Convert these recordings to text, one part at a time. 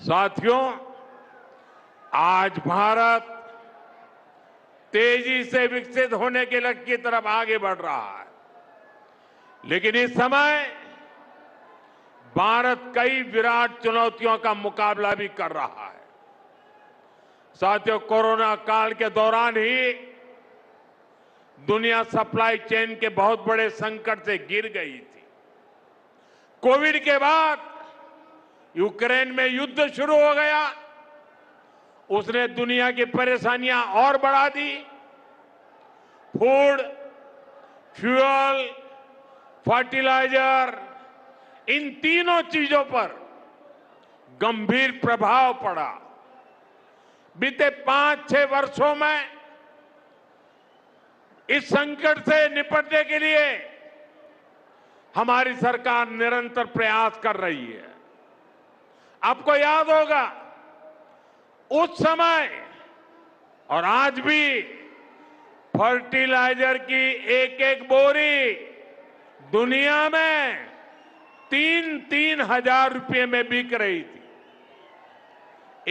साथियों, आज भारत तेजी से विकसित होने के लक्ष्य की तरफ आगे बढ़ रहा है, लेकिन इस समय भारत कई विराट चुनौतियों का मुकाबला भी कर रहा है। साथियों, कोरोना काल के दौरान ही दुनिया सप्लाई चेन के बहुत बड़े संकट से गिर गई थी। कोविड के बाद यूक्रेन में युद्ध शुरू हो गया, उसने दुनिया की परेशानियां और बढ़ा दी। फूड, फ्यूल, फर्टिलाइजर, इन तीनों चीजों पर गंभीर प्रभाव पड़ा। बीते 5-6 वर्षों में इस संकट से निपटने के लिए हमारी सरकार निरंतर प्रयास कर रही है। आपको याद होगा, उस समय और आज भी फर्टिलाइजर की एक बोरी दुनिया में 3-3 हजार रुपये में बिक रही थी।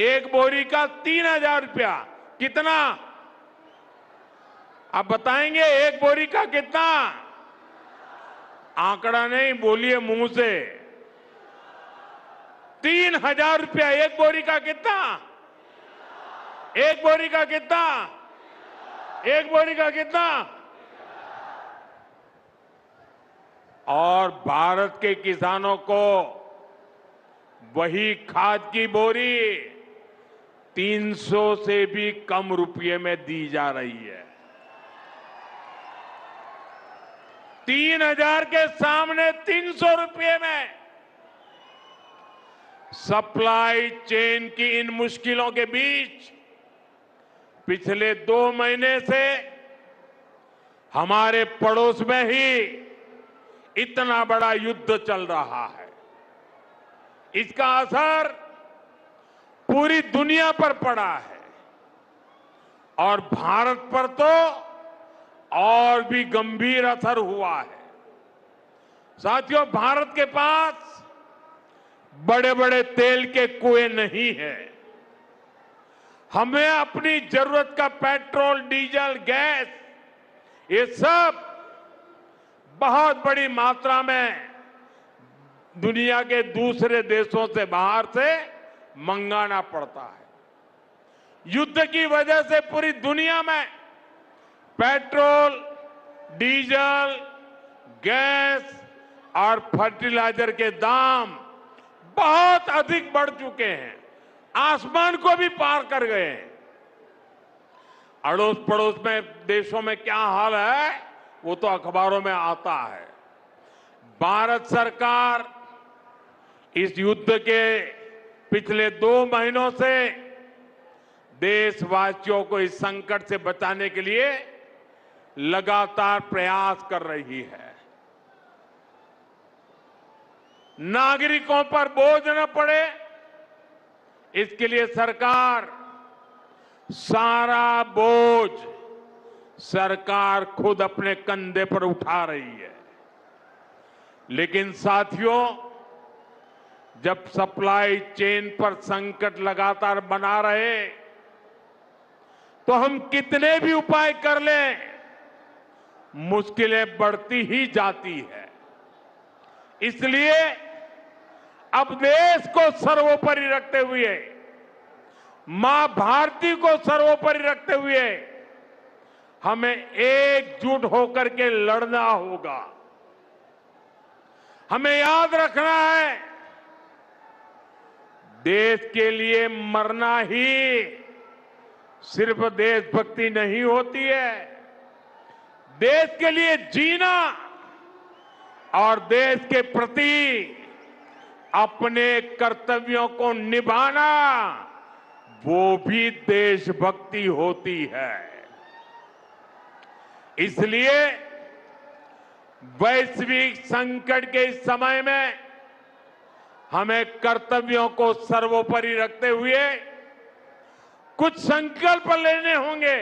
एक बोरी का 3,000 रुपया। कितना? आप बताएंगे एक बोरी का कितना? आंकड़ा नहीं, बोलिए मुंह से। 3,000 रुपया एक बोरी का। कितना? एक बोरी का कितना? एक बोरी का कितना? और भारत के किसानों को वही खाद की बोरी 300 से भी कम रुपये में दी जा रही है। 3,000 के सामने 300 रुपये में। सप्लाई चेन की इन मुश्किलों के बीच पिछले 2 महीने से हमारे पड़ोस में ही इतना बड़ा युद्ध चल रहा है। इसका असर पूरी दुनिया पर पड़ा है और भारत पर तो और भी गंभीर असर हुआ है। साथियों, भारत के पास बड़े बड़े तेल के कुएं नहीं है। हमें अपनी जरूरत का पेट्रोल, डीजल, गैस, ये सब बहुत बड़ी मात्रा में दुनिया के दूसरे देशों से, बाहर से मंगाना पड़ता है। युद्ध की वजह से पूरी दुनिया में पेट्रोल, डीजल, गैस और फर्टिलाइजर के दाम बहुत अधिक बढ़ चुके हैं, आसमान को भी पार कर गए हैं। अड़ोस पड़ोस में देशों में क्या हाल है वो तो अखबारों में आता है। भारत सरकार इस युद्ध के पिछले 2 महीनों से देशवासियों को इस संकट से बचाने के लिए लगातार प्रयास कर रही है। नागरिकों पर बोझ न पड़े, इसके लिए सरकार सारा बोझ सरकार खुद अपने कंधे पर उठा रही है। लेकिन साथियों, जब सप्लाई चेन पर संकट लगातार बना रहे तो हम कितने भी उपाय कर लें, मुश्किलें बढ़ती ही जाती है। इसलिए अब देश को सर्वोपरि रखते हुए, मां भारती को सर्वोपरि रखते हुए हमें एकजुट होकर के लड़ना होगा। हमें याद रखना है, देश के लिए मरना ही सिर्फ देशभक्ति नहीं होती है। देश के लिए जीना और देश के प्रति अपने कर्तव्यों को निभाना, वो भी देशभक्ति होती है। इसलिए वैश्विक संकट के इस समय में हमें कर्तव्यों को सर्वोपरि रखते हुए कुछ संकल्प लेने होंगे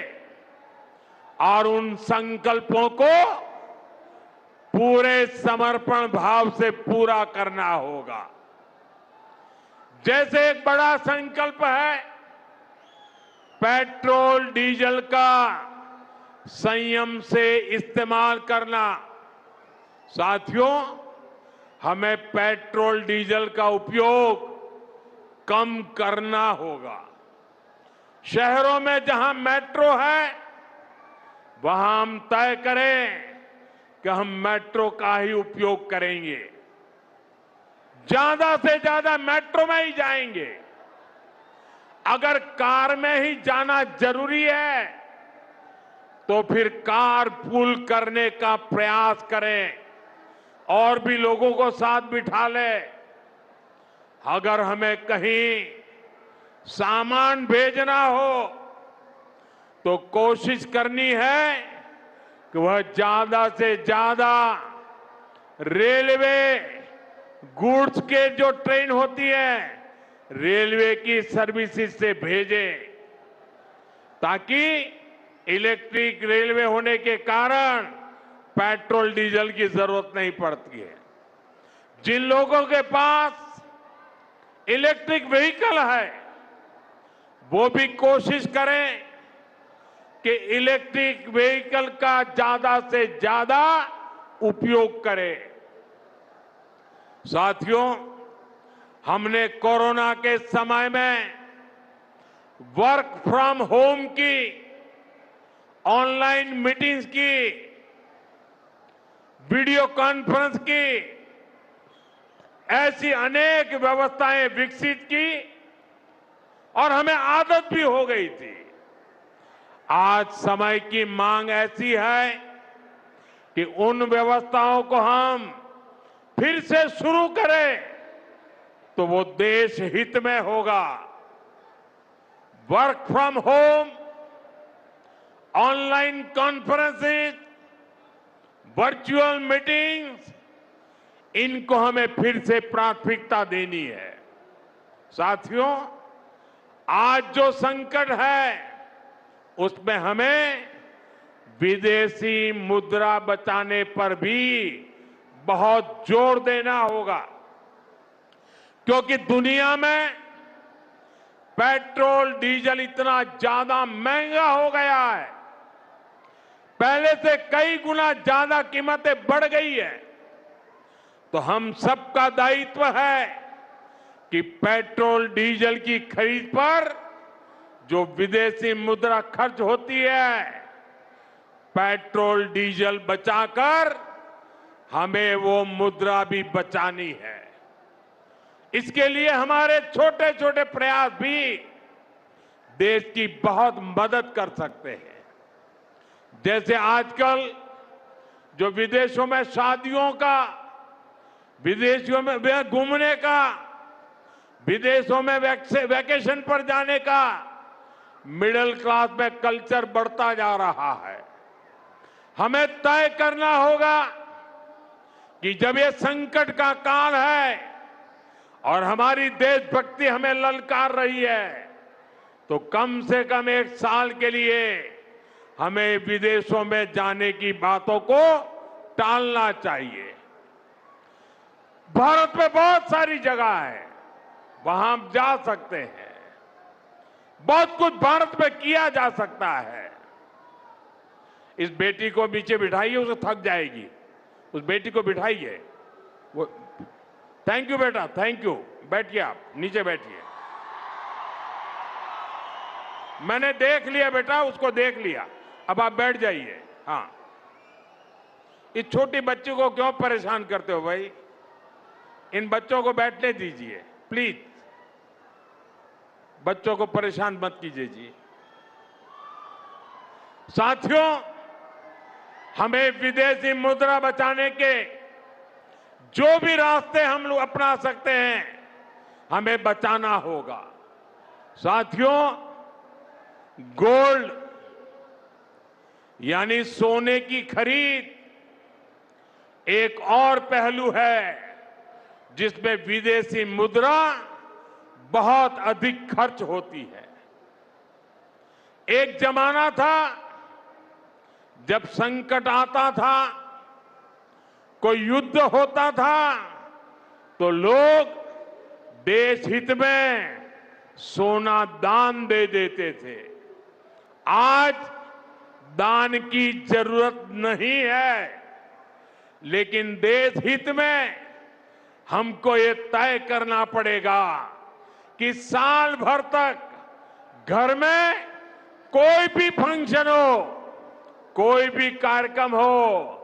और उन संकल्पों को पूरे समर्पण भाव से पूरा करना होगा। जैसे एक बड़ा संकल्प है पेट्रोल डीजल का संयम से इस्तेमाल करना। साथियों, हमें पेट्रोल डीजल का उपयोग कम करना होगा। शहरों में जहां मेट्रो है वहां हम तय करें कि हम मेट्रो का ही उपयोग करेंगे, ज्यादा से ज्यादा मेट्रो में ही जाएंगे। अगर कार में ही जाना जरूरी है तो फिर कार पूल करने का प्रयास करें और भी लोगों को साथ बिठा ले। अगर हमें कहीं सामान भेजना हो तो कोशिश करनी है कि वह ज्यादा से ज्यादा रेलवे गुड्स के जो ट्रेन होती है रेलवे की सर्विसेज से भेजे, ताकि इलेक्ट्रिक रेलवे होने के कारण पेट्रोल डीजल की जरूरत नहीं पड़ती है। जिन लोगों के पास इलेक्ट्रिक व्हीकल है वो भी कोशिश करें कि इलेक्ट्रिक व्हीकल का ज्यादा से ज्यादा उपयोग करें। साथियों, हमने कोरोना के समय में वर्क फ्रॉम होम की, ऑनलाइन मीटिंग्स की, वीडियो कॉन्फ्रेंस की, ऐसी अनेक व्यवस्थाएं विकसित की और हमें आदत भी हो गई थी। आज समय की मांग ऐसी है कि उन व्यवस्थाओं को हम फिर से शुरू करें तो वो देश हित में होगा। Work from home, online conferences, virtual meetings, इनको हमें फिर से प्राथमिकता देनी है। साथियों, आज जो संकट है उसमें हमें विदेशी मुद्रा बचाने पर भी बहुत जोर देना होगा, क्योंकि दुनिया में पेट्रोल डीजल इतना ज्यादा महंगा हो गया है, पहले से कई गुना ज्यादा कीमतें बढ़ गई है। तो हम सबका दायित्व है कि पेट्रोल डीजल की खरीद पर जो विदेशी मुद्रा खर्च होती है, पेट्रोल डीजल बचाकर हमें वो मुद्रा भी बचानी है। इसके लिए हमारे छोटे छोटे प्रयास भी देश की बहुत मदद कर सकते हैं। जैसे आजकल जो विदेशों में शादियों का, विदेशों में घूमने का, विदेशों में वैकेशन पर जाने का मिडिल क्लास में कल्चर बढ़ता जा रहा है। हमें तय करना होगा कि जब ये संकट का काल है और हमारी देशभक्ति हमें ललकार रही है, तो कम से कम एक साल के लिए हमें विदेशों में जाने की बातों को टालना चाहिए। भारत में बहुत सारी जगह है, वहां हम जा सकते हैं। बहुत कुछ भारत में किया जा सकता है। इस बेटी को नीचे बिठाइए, उसे थक जाएगी। उस बेटी को बिठाइए। वो थैंक यू बेटा, थैंक यू। बैठिए, आप नीचे बैठिए। मैंने देख लिया बेटा, उसको देख लिया, अब आप बैठ जाइए। हाँ, इस छोटी बच्ची को क्यों परेशान करते हो भाई? इन बच्चों को बैठने दीजिए प्लीज। बच्चों को परेशान मत कीजिए जी। साथियों, हमें विदेशी मुद्रा बचाने के जो भी रास्ते हम लोग अपना सकते हैं, हमें बचाना होगा। साथियों, गोल्ड यानी सोने की खरीद एक और पहलू है जिसमें विदेशी मुद्रा बहुत अधिक खर्च होती है। एक जमाना था जब संकट आता था, कोई युद्ध होता था, तो लोग देश हित में सोना दान दे देते थे। आज दान की जरूरत नहीं है, लेकिन देश हित में हमको ये तय करना पड़ेगा कि साल भर तक घर में कोई भी फंक्शन हो, कोई भी कार्यक्रम हो,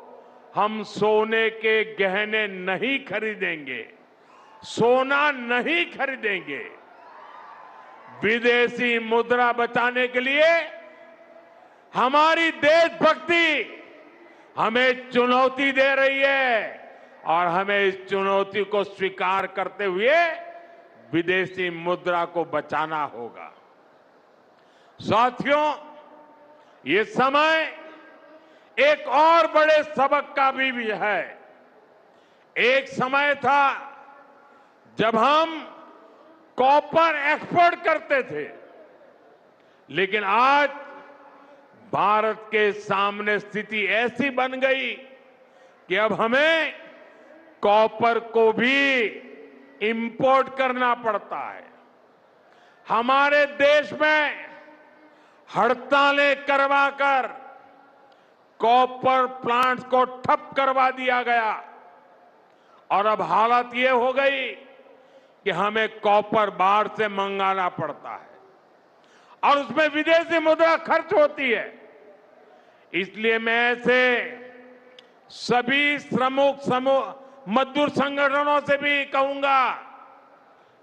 हम सोने के गहने नहीं खरीदेंगे, सोना नहीं खरीदेंगे। विदेशी मुद्रा बचाने के लिए हमारी देशभक्ति हमें चुनौती दे रही है और हमें इस चुनौती को स्वीकार करते हुए विदेशी मुद्रा को बचाना होगा। साथियों, ये समय एक और बड़े सबक का भी है। एक समय था जब हम कॉपर एक्सपोर्ट करते थे, लेकिन आज भारत के सामने स्थिति ऐसी बन गई कि अब हमें कॉपर को भी इंपोर्ट करना पड़ता है। हमारे देश में हड़तालें करवाकर कॉपर प्लांट्स को ठप करवा दिया गया और अब हालत ये हो गई कि हमें कॉपर बाहर से मंगाना पड़ता है और उसमें विदेशी मुद्रा खर्च होती है। इसलिए मैं ऐसे सभी श्रमिक समूह मजदूर संगठनों से भी कहूंगा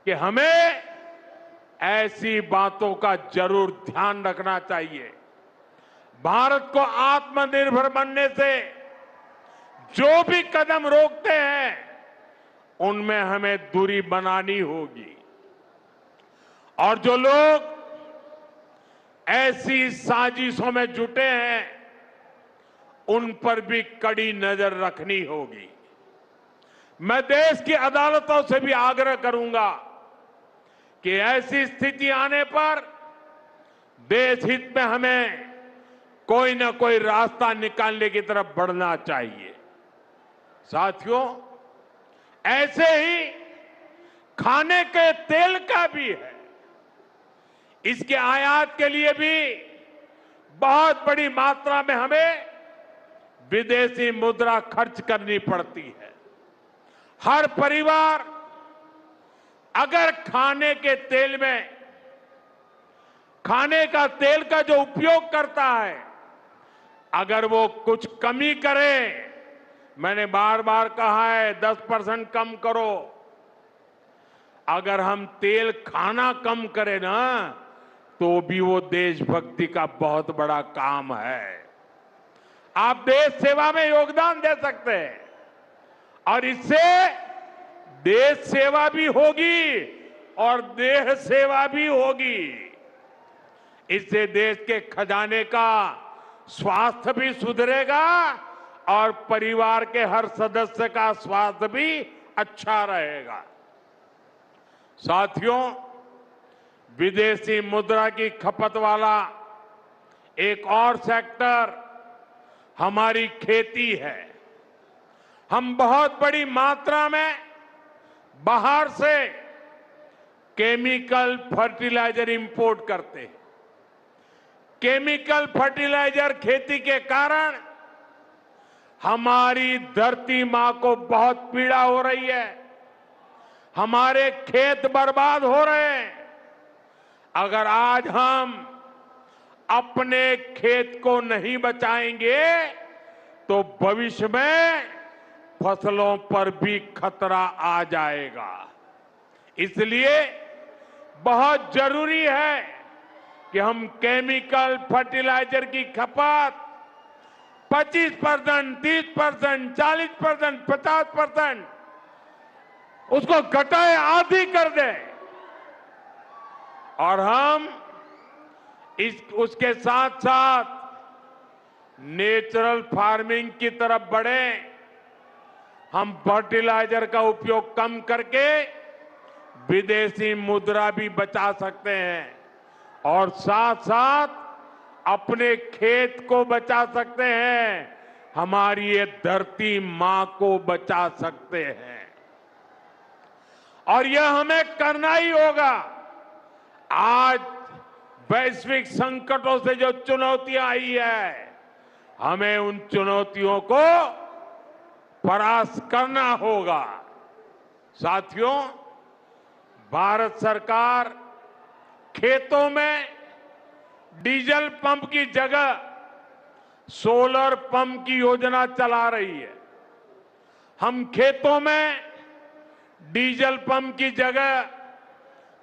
कि हमें ऐसी बातों का जरूर ध्यान रखना चाहिए। भारत को आत्मनिर्भर बनने से जो भी कदम रोकते हैं, उनमें हमें दूरी बनानी होगी और जो लोग ऐसी साजिशों में जुटे हैं, उन पर भी कड़ी नजर रखनी होगी। मैं देश की अदालतों से भी आग्रह करूंगा कि ऐसी स्थिति आने पर देश हित में हमें कोई ना कोई रास्ता निकालने की तरफ बढ़ना चाहिए। साथियों, ऐसे ही खाने के तेल का भी है। इसके आयात के लिए भी बहुत बड़ी मात्रा में हमें विदेशी मुद्रा खर्च करनी पड़ती है। हर परिवार अगर खाने के तेल में खाने का तेल का जो उपयोग करता है, अगर वो कुछ कमी करे, मैंने बार बार कहा है 10% कम करो। अगर हम तेल खाना कम करें ना, तो भी वो देशभक्ति का बहुत बड़ा काम है। आप देश सेवा में योगदान दे सकते हैं और इससे देश सेवा भी होगी और देह सेवा भी होगी। इससे देश के खजाने का स्वास्थ्य भी सुधरेगा और परिवार के हर सदस्य का स्वास्थ्य भी अच्छा रहेगा। साथियों, विदेशी मुद्रा की खपत वाला एक और सेक्टर हमारी खेती है। हम बहुत बड़ी मात्रा में बाहर से केमिकल फर्टिलाइजर इंपोर्ट करते हैं। केमिकल फर्टिलाइजर खेती के कारण हमारी धरती मां को बहुत पीड़ा हो रही है। हमारे खेत बर्बाद हो रहे हैं। अगर आज हम अपने खेत को नहीं बचाएंगे तो भविष्य में फसलों पर भी खतरा आ जाएगा। इसलिए बहुत जरूरी है कि हम केमिकल फर्टिलाइजर की खपत 25%, 30%, 40%, 50% उसको घटाए, आधी कर दें और हम उसके साथ साथ नेचुरल फार्मिंग की तरफ बढ़े। हम फर्टिलाइजर का उपयोग कम करके विदेशी मुद्रा भी बचा सकते हैं और साथ साथ अपने खेत को बचा सकते हैं, हमारी ये धरती मां को बचा सकते हैं। और यह हमें करना ही होगा। आज वैश्विक संकटों से जो चुनौतियां आई है, हमें उन चुनौतियों को परास्त करना होगा। साथियों, भारत सरकार खेतों में डीजल पंप की जगह सोलर पंप की योजना चला रही है। हम खेतों में डीजल पंप की जगह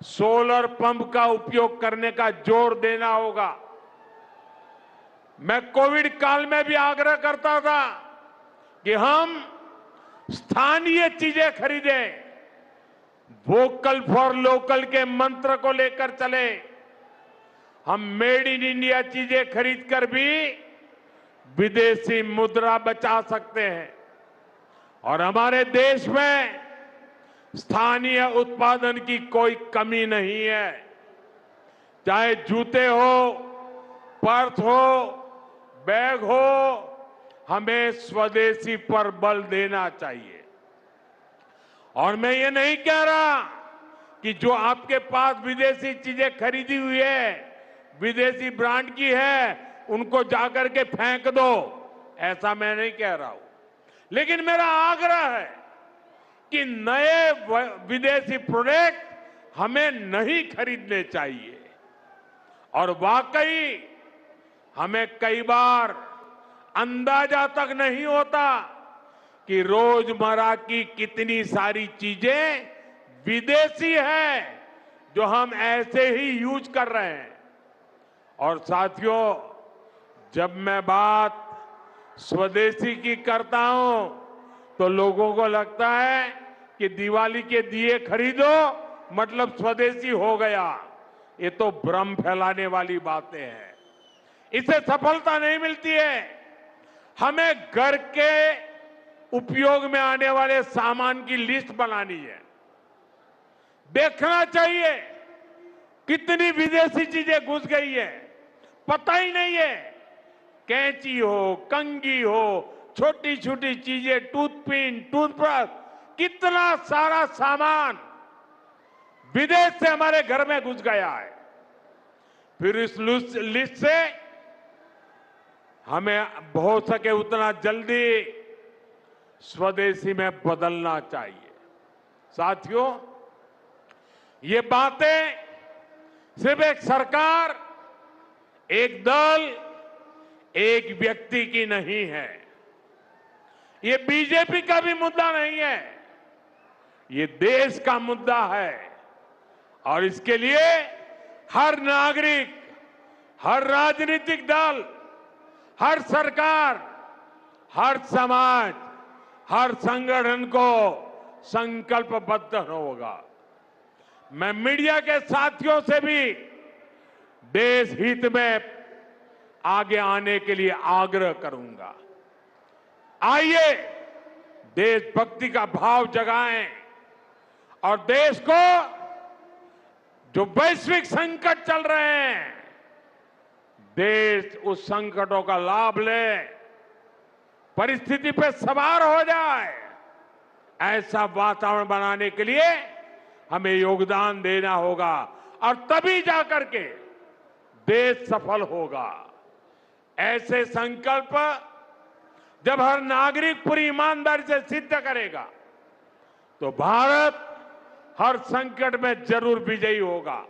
सोलर पंप का उपयोग करने का जोर देना होगा। मैं कोविड काल में भी आग्रह करता था कि हम स्थानीय चीजें खरीदें, वोकल फॉर लोकल के मंत्र को लेकर चले। हम मेड इन इंडिया चीजें खरीदकर भी विदेशी मुद्रा बचा सकते हैं और हमारे देश में स्थानीय उत्पादन की कोई कमी नहीं है। चाहे जूते हो, पर्स हो, बैग हो, हमें स्वदेशी पर बल देना चाहिए। और मैं ये नहीं कह रहा कि जो आपके पास विदेशी चीजें खरीदी हुई है, विदेशी ब्रांड की है, उनको जाकर के फेंक दो, ऐसा मैं नहीं कह रहा हूं। लेकिन मेरा आग्रह है कि नए विदेशी प्रोडक्ट हमें नहीं खरीदने चाहिए। और वाकई हमें कई बार अंदाजा तक नहीं होता कि रोजमर्रा की कितनी सारी चीजें विदेशी है जो हम ऐसे ही यूज कर रहे हैं। और साथियों, जब मैं बात स्वदेशी की करता हूं तो लोगों को लगता है कि दिवाली के दिए खरीदो मतलब स्वदेशी हो गया। ये तो भ्रम फैलाने वाली बातें हैं। इससे सफलता नहीं मिलती है। हमें घर के उपयोग में आने वाले सामान की लिस्ट बनानी है। देखना चाहिए कितनी विदेशी चीजें घुस गई है, पता ही नहीं है। कैंची हो, कंघी हो, छोटी छोटी चीजें, टूथपिन, टूथब्रश, कितना सारा सामान विदेश से हमारे घर में घुस गया है। फिर इस लिस्ट से हमें हो सके उतना जल्दी स्वदेशी में बदलना चाहिए। साथियों, ये बातें सिर्फ एक सरकार, एक दल, एक व्यक्ति की नहीं है। ये बीजेपी का भी मुद्दा नहीं है, ये देश का मुद्दा है। और इसके लिए हर नागरिक, हर राजनीतिक दल, हर सरकार, हर समाज, हर संगठन को संकल्पबद्ध होगा। मैं मीडिया के साथियों से भी देश हित में आगे आने के लिए आग्रह करूंगा। आइए देशभक्ति का भाव जगाएं और देश को जो वैश्विक संकट चल रहे हैं, देश उस संकटों का लाभ ले, परिस्थिति पे सवार हो जाए। ऐसा वातावरण बनाने के लिए हमें योगदान देना होगा और तभी जाकर के देश सफल होगा। ऐसे संकल्प जब हर नागरिक पूरी ईमानदारी से सिद्ध करेगा तो भारत हर संकट में जरूर विजयी होगा।